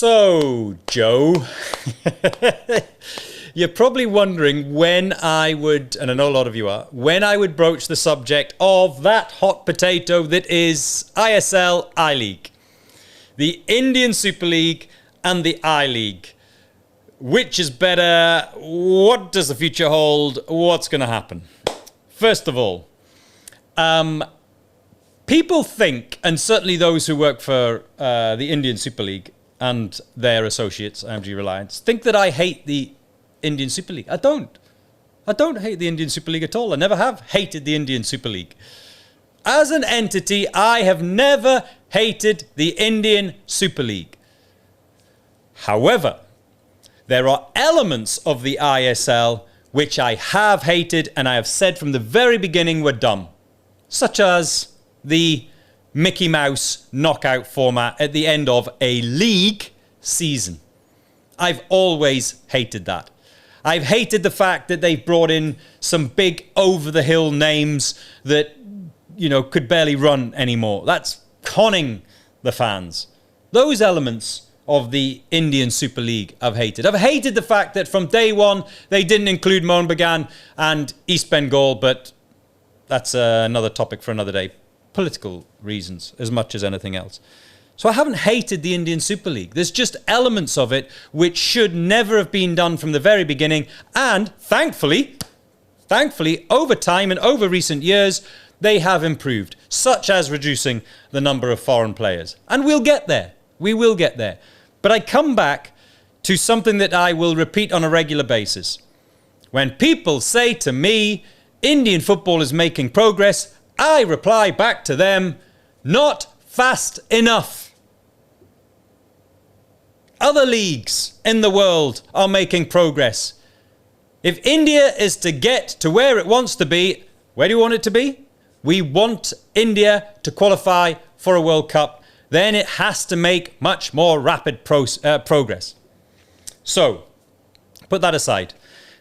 So, Joe, you're probably wondering when I would, and I know a lot of you are, when I would broach the subject of that hot potato that is ISL I-League. The Indian Super League and the I-League. Which is better? What does the future hold? What's going to happen? First of all, people think, and certainly those who work for the Indian Super League and their associates, IMG Reliance, think that I hate the Indian Super League. I don't. I don't hate the Indian Super League at all. I never have hated the Indian Super League. As an entity, I have never hated the Indian Super League. However, there are elements of the ISL which I have hated and I have said from the very beginning were dumb, such as the Mickey Mouse knockout format at the end of a league season. I've always hated that. I've hated the fact that they've brought in some big over-the-hill names that, you know, could barely run anymore. That's conning the fans. Those elements of the Indian Super League I've hated. I've hated the fact that from day one they didn't include Mohun Bagan and East Bengal, but that's another topic for another day. Political reasons as much as anything else. So I haven't hated the Indian Super League. There's just elements of it which should never have been done from the very beginning, and thankfully, over time and over recent years, they have improved, such as reducing the number of foreign players. And we'll get there. We will get there. But I come back to something that I will repeat on a regular basis. When people say to me, Indian football is making progress, I reply back to them, not fast enough. Other leagues in the world are making progress. If India is to get to where it wants to be, where do you want it to be? We want India to qualify for a World Cup. Then it has to make much more rapid progress. So, put that aside.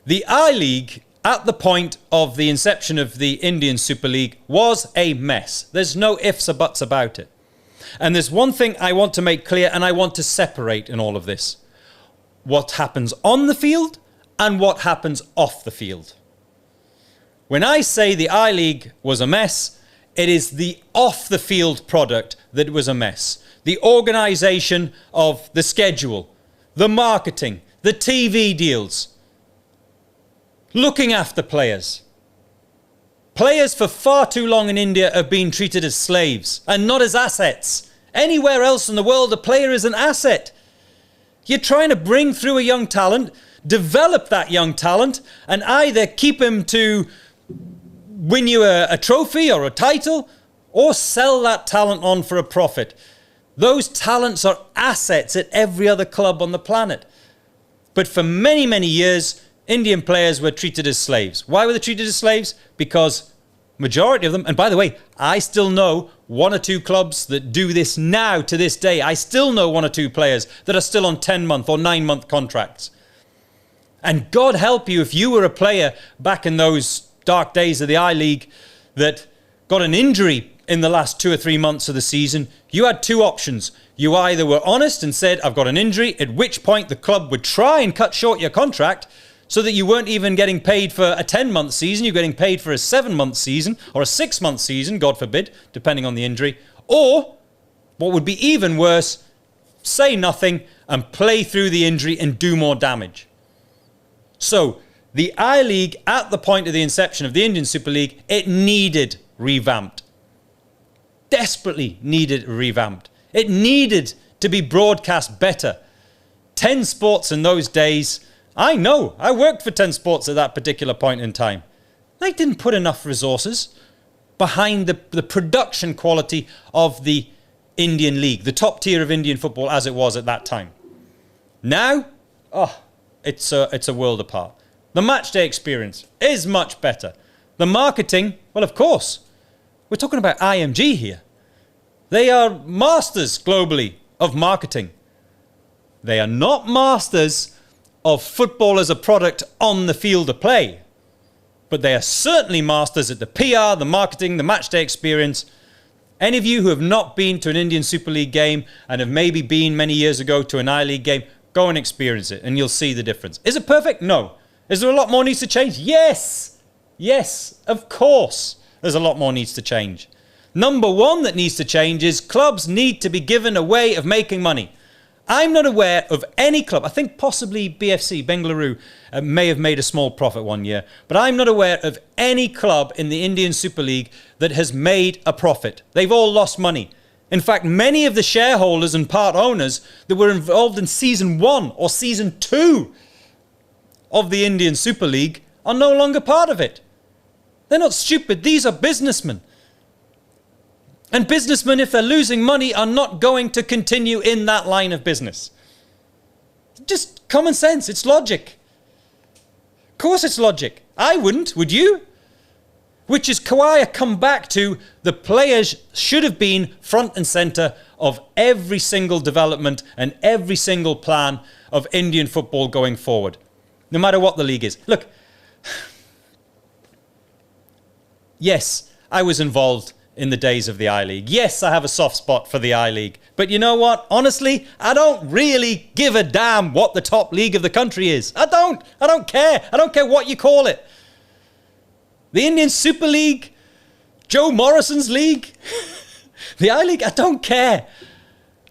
The I-League, at the point of the inception of the Indian Super League, was a mess. There's no ifs or buts about it. And there's one thing I want to make clear, and I want to separate in all of this. What happens on the field and what happens off the field. When I say the I-League was a mess, it is the off-the-field product that was a mess. The organisation of the schedule, the marketing, the TV deals, looking after players. Players for far too long in India have been treated as slaves and not as assets. Anywhere else in the world, a player is an asset. You're trying to bring through a young talent, develop that young talent, and either keep him to win you a trophy or a title, or sell that talent on for a profit. Those talents are assets at every other club on the planet. But for many, many years, Indian players were treated as slaves. Why were they treated as slaves? Because majority of them, and by the way, I still know one or two clubs that do this now to this day. I still know one or two players that are still on 10-month or 9-month contracts. And God help you if you were a player back in those dark days of the I-League that got an injury in the last 2 or 3 months of the season. You had two options. You either were honest and said, I've got an injury, at which point the club would try and cut short your contract so that you weren't even getting paid for a 10-month season, you're getting paid for a 7-month season or a 6-month season, God forbid, depending on the injury. Or, what would be even worse, say nothing and play through the injury and do more damage. So, the I-League, at the point of the inception of the Indian Super League, it needed revamped. Desperately needed revamped. It needed to be broadcast better. 10 Sports in those days, I know, I worked for 10 Sports at that particular point in time. They didn't put enough resources behind the production quality of the Indian League, the top tier of Indian football as it was at that time. Now, it's a world apart. The matchday experience is much better. The marketing, well, of course, we're talking about IMG here. They are masters globally of marketing. They are not masters of football as a product on the field of play. But they are certainly masters at the PR, the marketing, the matchday experience. Any of you who have not been to an Indian Super League game and have maybe been many years ago to an I-League game, go and experience it and you'll see the difference. Is it perfect? No. Is there a lot more needs to change? Yes. Yes, of course. There's a lot more needs to change. Number one that needs to change is clubs need to be given a way of making money. I'm not aware of any club, I think possibly BFC, Bengaluru, may have made a small profit one year, but I'm not aware of any club in the Indian Super League that has made a profit. They've all lost money. In fact, many of the shareholders and part owners that were involved in season 1 or season 2 of the Indian Super League are no longer part of it. They're not stupid. These are businessmen. And businessmen, if they're losing money, are not going to continue in that line of business. Just common sense. It's logic. Of course it's logic. I wouldn't, would you? Which is why I come back to the players should have been front and centre of every single development and every single plan of Indian football going forward, no matter what the league is. Look, yes, I was involved in the days of the I-League. Yes, I have a soft spot for the I-League. But you know what? Honestly, I don't really give a damn what the top league of the country is. I don't care. I don't care what you call it. The Indian Super League, Joe Morrison's league, the I-League, I don't care.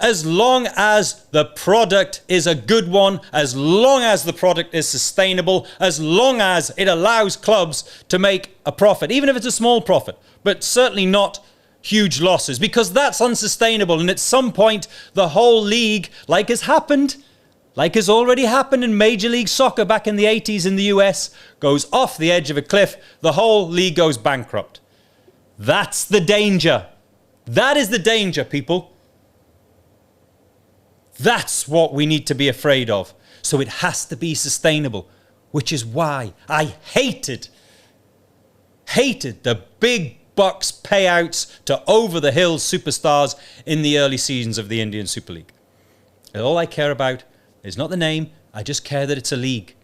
As long as the product is a good one, as long as the product is sustainable, as long as it allows clubs to make a profit, even if it's a small profit, but certainly not huge losses, because that's unsustainable. And at some point, the whole league, like has already happened in Major League Soccer back in the 80s in the US, goes off the edge of a cliff. The whole league goes bankrupt. That's the danger. That is the danger, people. That's what we need to be afraid of. So it has to be sustainable, which is why I hated the big bucks payouts to over-the-hill superstars in the early seasons of the Indian Super League. And all I care about is not the name. I just care that it's a league.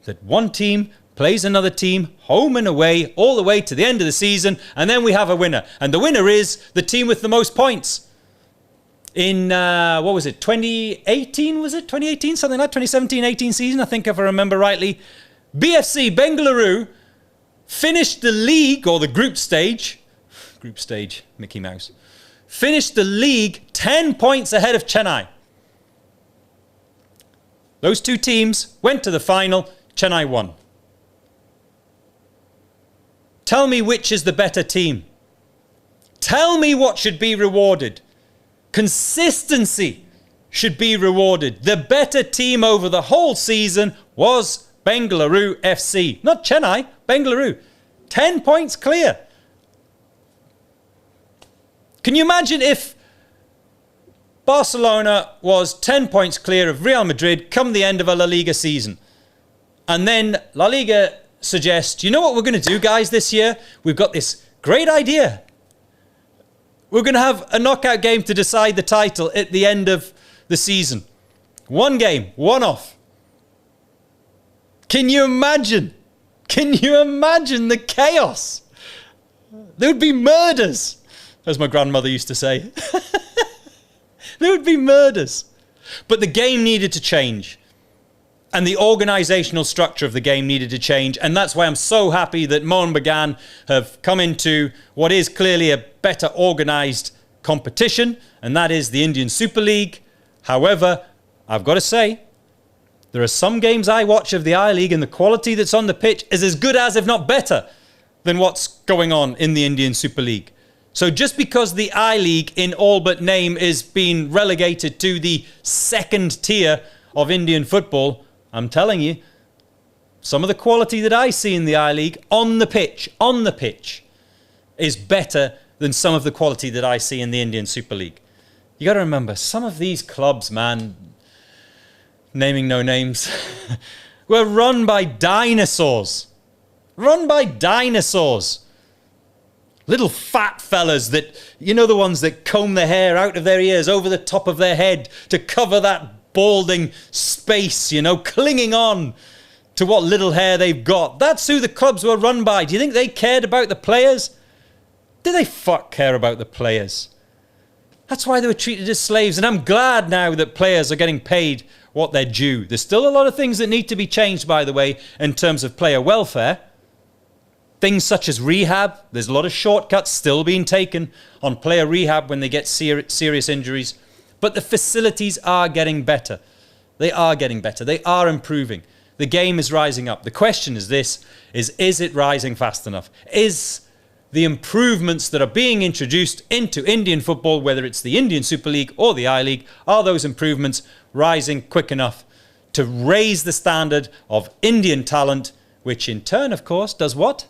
That one team plays another team home and away all the way to the end of the season, and then we have a winner. And the winner is the team with the most points. In, 2018, was it? 2018, something like 2017-18 season, I think if I remember rightly. BFC Bengaluru finished the league, or the group stage, Mickey Mouse, finished the league 10 points ahead of Chennai. Those two teams went to the final, Chennai won. Tell me which is the better team. Tell me what should be rewarded. Consistency should be rewarded. The better team over the whole season was Bengaluru FC. Not Chennai, Bengaluru. 10 points clear. Can you imagine if Barcelona was 10 points clear of Real Madrid come the end of a La Liga season? And then La Liga suggests, you know what we're going to do, guys, this year? We've got this great idea. We're going to have a knockout game to decide the title at the end of the season. One game, one off. Can you imagine? Can you imagine the chaos? There would be murders, as my grandmother used to say. There would be murders. But the game needed to change. And the organisational structure of the game needed to change. And that's why I'm so happy that Mohun Bagan have come into what is clearly a better organised competition. And that is the Indian Super League. However, I've got to say, there are some games I watch of the I-League and the quality that's on the pitch is as good as, if not better, than what's going on in the Indian Super League. So just because the I-League in all but name is being relegated to the second tier of Indian football, I'm telling you, some of the quality that I see in the I-League on the pitch, is better than some of the quality that I see in the Indian Super League. You got to remember, some of these clubs, man, naming no names, were run by dinosaurs. Little fat fellas that, you know, the ones that comb their hair out of their ears over the top of their head to cover that balding space, you know, clinging on to what little hair they've got. That's who the clubs were run by. Do you think they cared about the players? Do they fuck care about the players? That's why they were treated as slaves. And I'm glad now that players are getting paid what they're due. There's still a lot of things that need to be changed, by the way, in terms of player welfare. Things such as rehab. There's a lot of shortcuts still being taken on player rehab when they get serious injuries. But the facilities are getting better. They are getting better. They are improving. The game is rising up. The question is this, is it rising fast enough? Is the improvements that are being introduced into Indian football, whether it's the Indian Super League or the I-League, are those improvements rising quick enough to raise the standard of Indian talent, which in turn, of course, does what?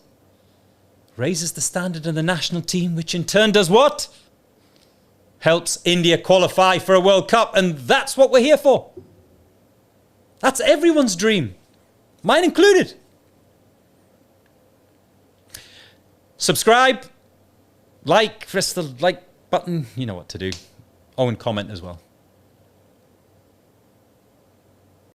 Raises the standard of the national team, which in turn does what? Helps India qualify for a World Cup, and that's what we're here for. That's everyone's dream, mine included. Subscribe, like, press the like button, you know what to do. Oh, and comment as well.